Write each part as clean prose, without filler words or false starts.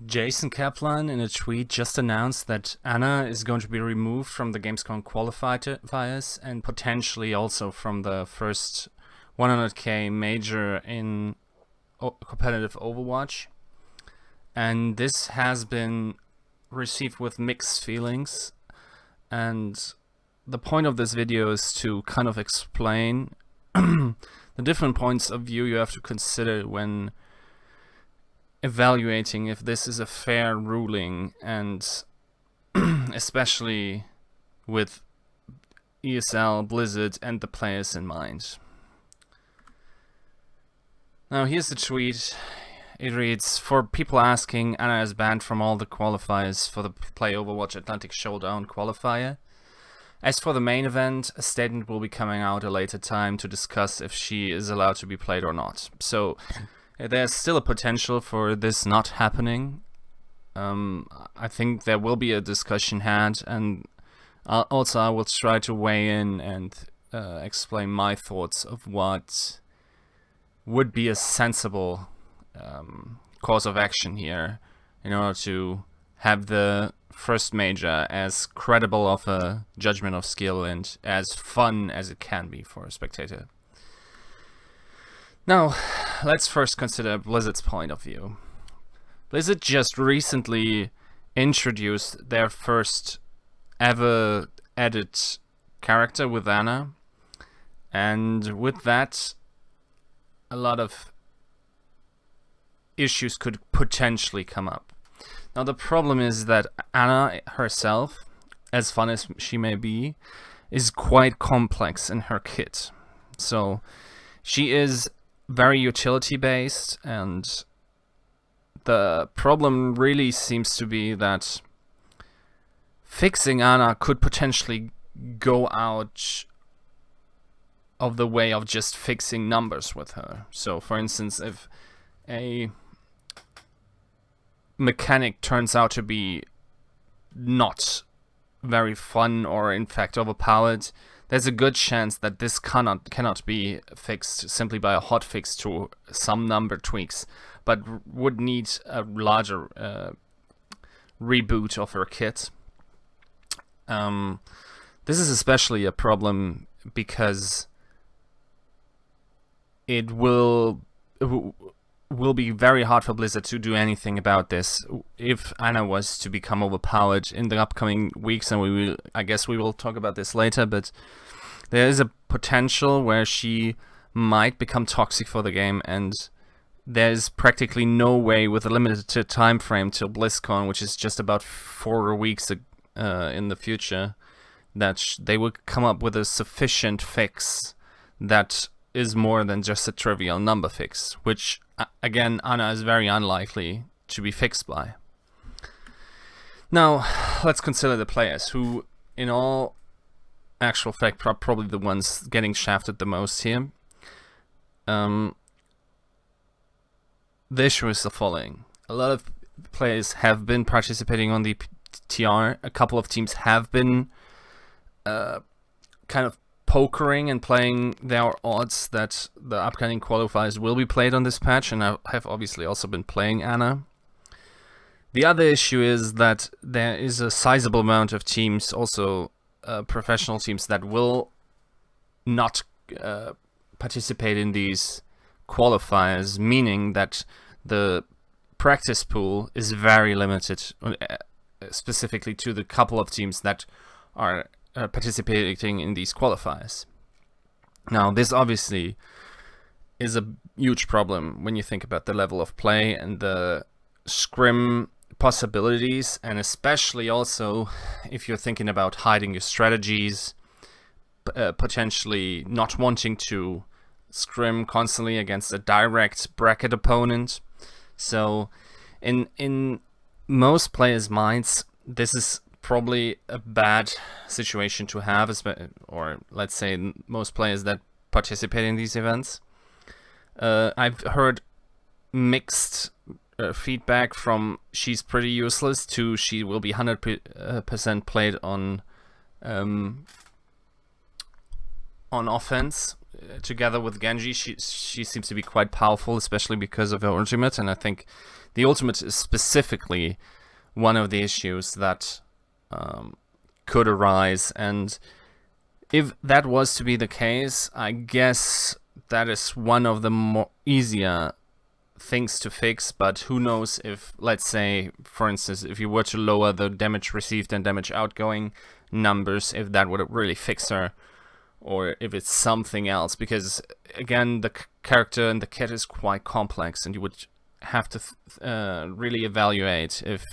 Jason Kaplan in a tweet just announced that Anna is going to be removed from the Gamescom qualifiers and potentially also from the first 100k major in competitive Overwatch. And this has been received with mixed feelings. And the point of this video is to kind of explain the different points of view you have to consider when evaluating if this is a fair ruling, and especially with ESL, Blizzard, and the players in mind. Now here's the tweet. It reads, "For people asking, Anna is banned from all the qualifiers for the Play Overwatch Atlantic Showdown qualifier. As for the main event, a statement will be coming out at a later time to discuss if she is allowed to be played or not." So there's still a potential for this not happening. I think there will be a discussion had, and also I will try to weigh in and explain my thoughts of what would be a sensible course of action here in order to have the first major as credible of a judgment of skill and as fun as it can be for a spectator. Now, let's first consider Blizzard's point of view. Blizzard just recently introduced their first ever added character with Anna, and with that, a lot of issues could potentially come up. Now, the problem is that Anna herself, as fun as she may be, is quite complex in her kit. So she is very utility based, and the problem really seems to be that fixing Anna could potentially go out of the way of just fixing numbers with her. So for instance, if a mechanic turns out to be not very fun or in fact overpowered, there's a good chance that this cannot be fixed simply by a hotfix to some number tweaks, but would need a larger reboot of her kit. This is especially a problem because it will be very hard for Blizzard to do anything about this if Anna was to become overpowered in the upcoming weeks, and I guess we will talk about this later, but there is a potential where she might become toxic for the game, and there's practically no way with a limited time frame till BlizzCon, which is just about 4 weeks in the future, that they would come up with a sufficient fix that is more than just a trivial number fix, which again, Anna is very unlikely to be fixed by. Now, let's consider the players who, in all actual fact, are probably the ones getting shafted the most here. The issue is the following. A lot of players have been participating on the TR. A couple of teams have been kind of pokering and playing their odds that the upcoming qualifiers will be played on this patch, and I have obviously also been playing Anna. The other issue is that there is a sizable amount of teams, also professional teams, that will not participate in these qualifiers, meaning that the practice pool is very limited, specifically to the couple of teams that are participating in these qualifiers. Now, this obviously is a huge problem when you think about the level of play and the scrim possibilities, and especially also if you're thinking about hiding your strategies, potentially not wanting to scrim constantly against a direct bracket opponent. So in most players' minds, this is probably a bad situation to have, or let's say most players that participate in these events. I've heard mixed feedback from she's pretty useless to she will be 100% played on offense, together with Genji, she seems to be quite powerful, especially because of her ultimate, and I think the ultimate is specifically one of the issues that could arise, and if that was to be the case, I guess that is one of the more easier things to fix, but who knows if, let's say, for instance, if you were to lower the damage received and damage outgoing numbers, if that would really fix her, or if it's something else, because again, the character and the kit is quite complex, and you would have to really evaluate if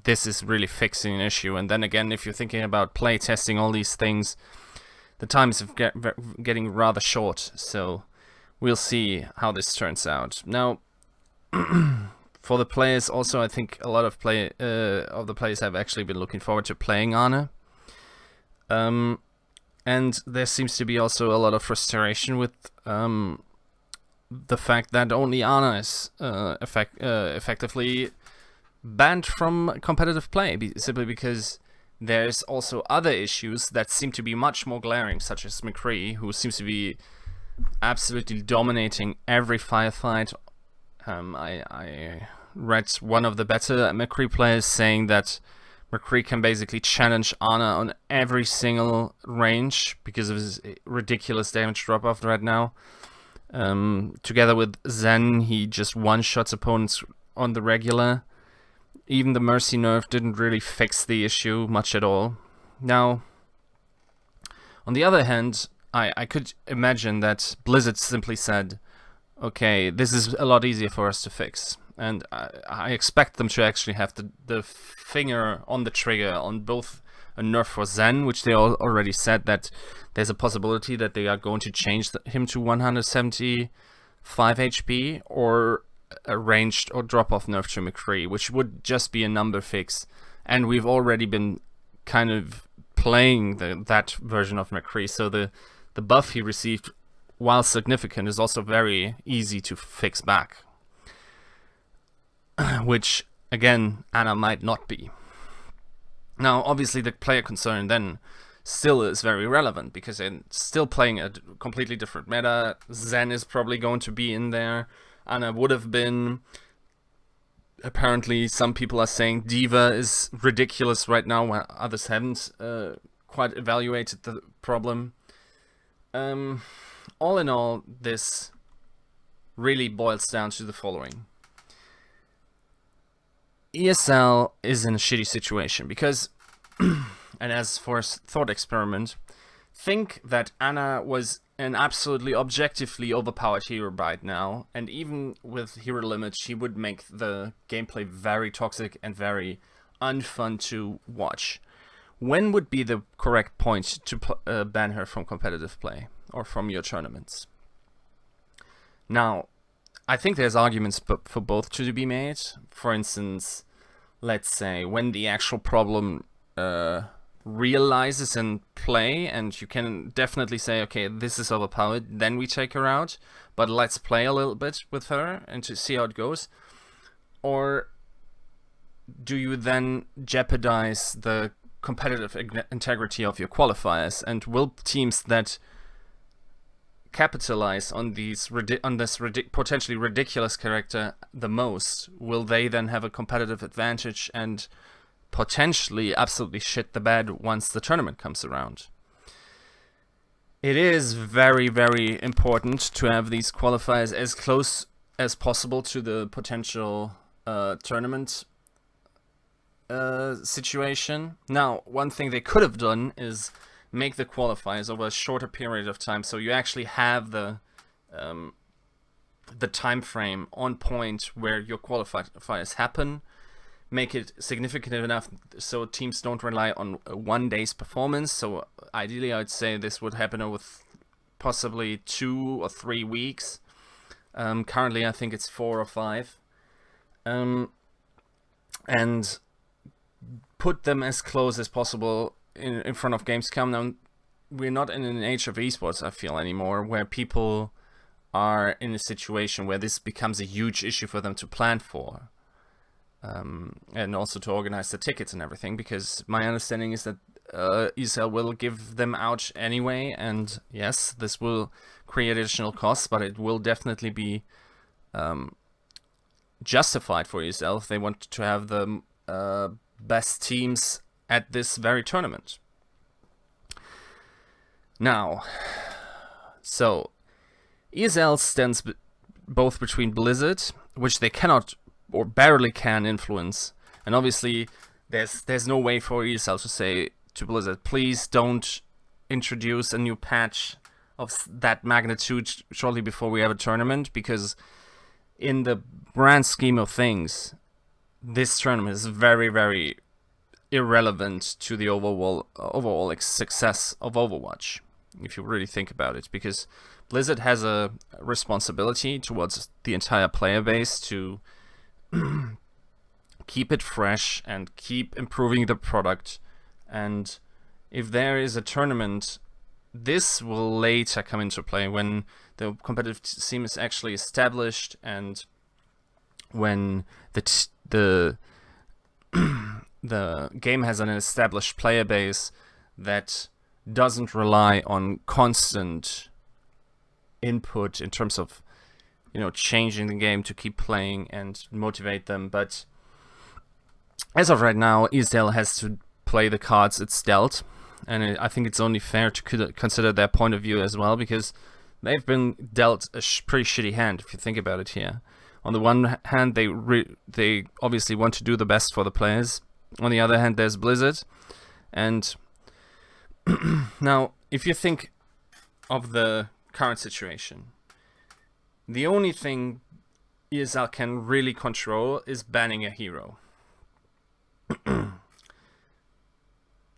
this is really fixing an issue. And then again, if you're thinking about play testing all these things, the time is getting rather short, so we'll see how this turns out. Now, for the players also, I think a lot of the players have actually been looking forward to playing Ana. And there seems to be also a lot of frustration with the fact that only Ana is effectively banned from competitive play, simply because there's also other issues that seem to be much more glaring, such as McCree, who seems to be absolutely dominating every firefight. I read one of the better McCree players saying that McCree can basically challenge Ana on every single range because of his ridiculous damage drop-off right now. Together with Zen, he just one-shots opponents on the regular. Even the Mercy nerf didn't really fix the issue much at all. Now, on the other hand, I could imagine that Blizzard simply said, okay, this is a lot easier for us to fix. And I expect them to actually have the finger on the trigger on both a nerf for Zen, which they already said that there's a possibility that they are going to change him to 175 HP, or a ranged or drop-off nerf to McCree, which would just be a number fix. And we've already been kind of playing that version of McCree, so the buff he received, while significant, is also very easy to fix back. Which, again, Ana might not be. Now, obviously, the player concern then still is very relevant, because they're still playing a completely different meta. Zen is probably going to be in there. Ana would have been. Apparently, some people are saying D.Va is ridiculous right now, while others haven't quite evaluated the problem. All in all, this really boils down to the following. ESL is in a shitty situation because, and as for a thought experiment, think that Ana was an absolutely objectively overpowered hero right now, and even with hero limits, she would make the gameplay very toxic and very unfun to watch. When would be the correct point to ban her from competitive play or from your tournaments? Now, I think there's arguments for both to be made. For instance, let's say when the actual problem realizes in play, and you can definitely say, okay, this is overpowered, then we take her out, but let's play a little bit with her and to see how it goes. Or do you then jeopardize the competitive integrity of your qualifiers, and will teams that capitalize on this potentially ridiculous character the most, will they then have a competitive advantage and potentially absolutely shit the bed once the tournament comes around? It is very, very important to have these qualifiers as close as possible to the potential tournament situation. Now, one thing they could have done is make the qualifiers over a shorter period of time, so you actually have the time frame on point where your qualifiers happen. Make it significant enough so teams don't rely on one day's performance. So ideally, I would say this would happen over possibly 2 or 3 weeks. Currently, I think it's 4 or 5. And put them as close as possible in front of Gamescom. Now, we're not in an age of esports, I feel, anymore, where people are in a situation where this becomes a huge issue for them to plan for. And also to organize the tickets and everything, because my understanding is that ESL will give them out anyway, and yes, this will create additional costs, but it will definitely be justified for ESL if they want to have the best teams at this very tournament. Now, so ESL stands both between Blizzard, which they cannot or barely can influence, and obviously there's no way for ESL to say to Blizzard, please don't introduce a new patch of that magnitude shortly before we have a tournament, because in the grand scheme of things, this tournament is very, very irrelevant to the overall success of Overwatch, if you really think about it, because Blizzard has a responsibility towards the entire player base to keep it fresh and keep improving the product. And if there is a tournament, this will later come into play when the competitive scene is actually established and when the game has an established player base that doesn't rely on constant input in terms of, you know, changing the game to keep playing and motivate them. But as of right now, ESL has to play the cards it's dealt, and I think it's only fair to consider their point of view as well, because they've been dealt a pretty shitty hand if you think about it here. On the one hand, they obviously want to do the best for the players. On the other hand, there's Blizzard, and now if you think of the current situation, the only thing ESL can really control is banning a hero.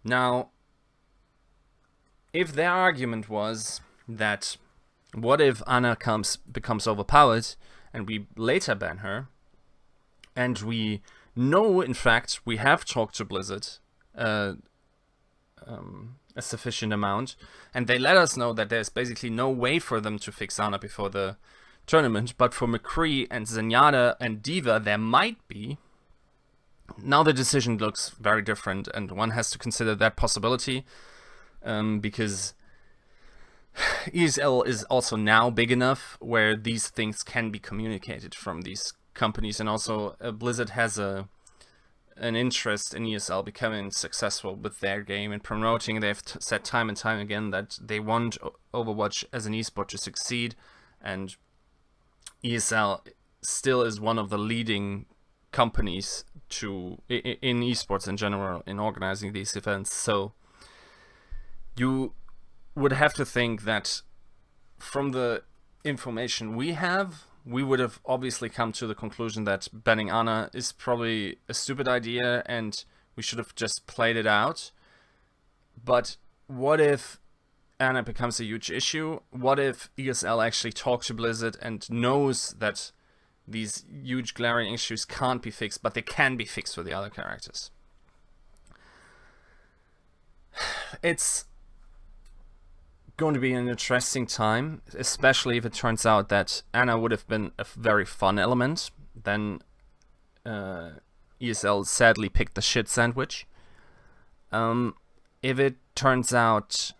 Now, if their argument was that what if Ana becomes overpowered and we later ban her, and we know, in fact, we have talked to Blizzard a sufficient amount, and they let us know that there's basically no way for them to fix Ana before the tournament, but for McCree and Zenyatta and D.Va there might be. Now the decision looks very different, and one has to consider that possibility, because ESL is also now big enough where these things can be communicated from these companies, and also Blizzard has an interest in ESL becoming successful with their game and promoting. They've said time and time again that they want Overwatch as an esport to succeed, and ESL still is one of the leading companies in esports in general in organizing these events. So you would have to think that from the information we have, we would have obviously come to the conclusion that banning Ana is probably a stupid idea and we should have just played it out. But what if Ana becomes a huge issue? What if ESL actually talks to Blizzard and knows that these huge glaring issues can't be fixed, but they can be fixed for the other characters? It's going to be an interesting time, especially if it turns out that Ana would have been a very fun element. Then ESL sadly picked the shit sandwich. If it turns out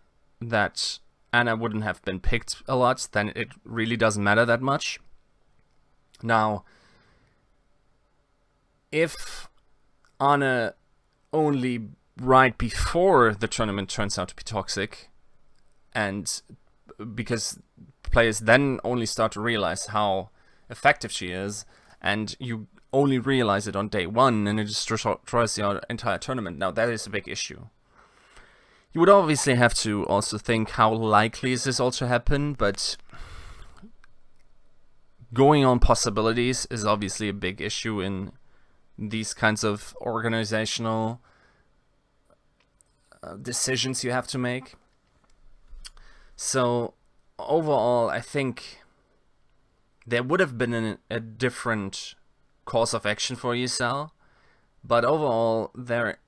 that Ana wouldn't have been picked a lot, then it really doesn't matter that much. Now, if Ana only right before the tournament turns out to be toxic, and because players then only start to realize how effective she is, and you only realize it on day one, and it just destroys the entire tournament, now that is a big issue. You would obviously have to also think how likely is this all to happen, but going on possibilities is obviously a big issue in these kinds of organizational decisions you have to make. So overall, I think there would have been a different course of action for ESL, but overall their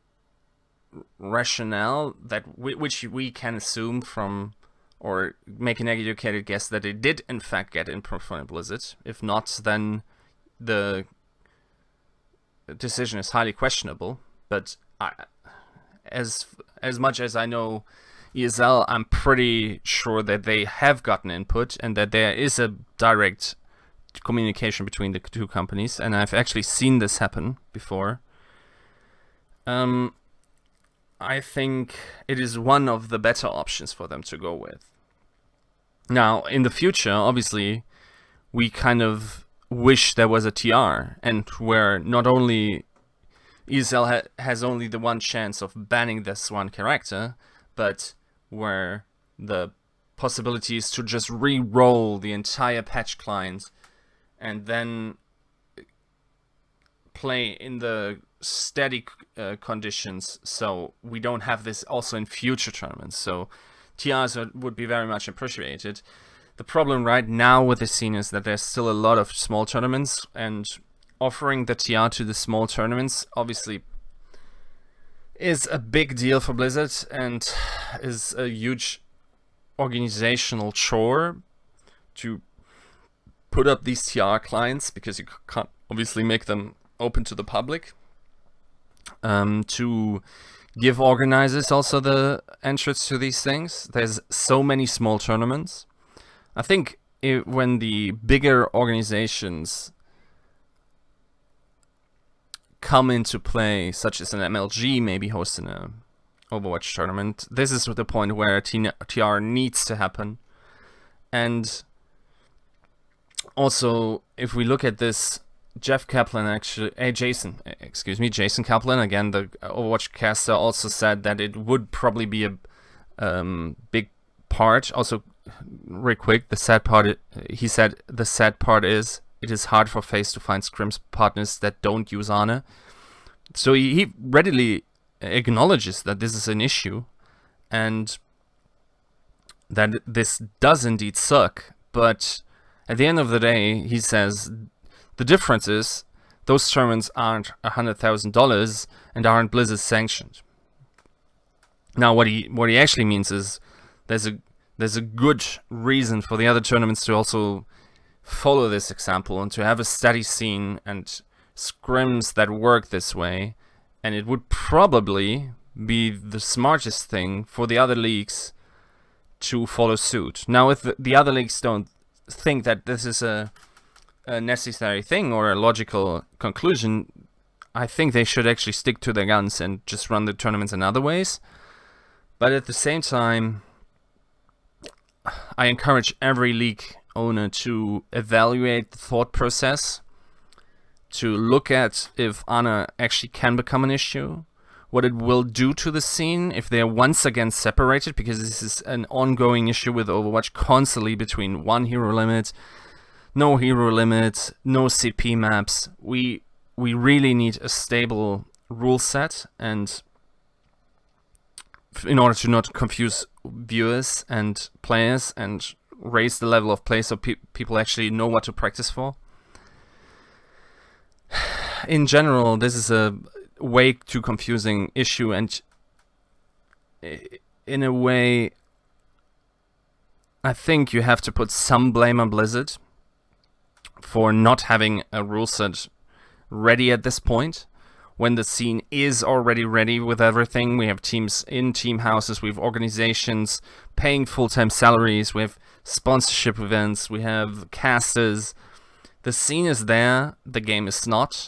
rationale, that which we can assume from, or make an educated guess that it did in fact get input from Blizzard. If not, then the decision is highly questionable. But as much as I know ESL, I'm pretty sure that they have gotten input and that there is a direct communication between the two companies, and I've actually seen this happen before. I think it is one of the better options for them to go with. Now, in the future, obviously, we kind of wish there was a TR, and where not only ESL has only the one chance of banning this one character, but where the possibility is to just re-roll the entire patch client and then play in the steady conditions, so we don't have this also in future tournaments. So TRs would be very much appreciated. The problem right now with the scene is that there's still a lot of small tournaments, and offering the TR to the small tournaments obviously is a big deal for Blizzard and is a huge organizational chore to put up these TR clients, because you can't obviously make them open to the public. To give organizers also the entrance to these things. There's so many small tournaments. I think when the bigger organizations come into play, such as an MLG maybe hosting a Overwatch tournament, this is the point where TR needs to happen. And also, if we look at this, Jason Kaplan, again, the Overwatch caster, also said that it would probably be a big part. Also, real quick, the sad part, he said, the sad part is it is hard for FaZe to find scrims partners that don't use Ana. So he readily acknowledges that this is an issue and that this does indeed suck. But at the end of the day, he says the difference is those tournaments aren't $100,000 and aren't Blizzard sanctioned. Now, what he actually means is there's a good reason for the other tournaments to also follow this example and to have a steady scene and scrims that work this way, and it would probably be the smartest thing for the other leagues to follow suit. Now, if the other leagues don't think that this is a necessary thing or a logical conclusion, I think they should actually stick to their guns and just run the tournaments in other ways. But at the same time, I encourage every league owner to evaluate the thought process, to look at if Ana actually can become an issue, what it will do to the scene if they're once again separated, because this is an ongoing issue with Overwatch constantly between one hero limit, no hero limit, no CP maps. We really need a stable rule set, and in order to not confuse viewers and players and raise the level of play so people actually know what to practice for. In general, this is a way too confusing issue, and in a way, I think you have to put some blame on Blizzard for not having a rule set ready at this point, when the scene is already ready with everything. We have teams in team houses, we have organizations paying full-time salaries, we have sponsorship events, we have casters. The scene is there, the game is not,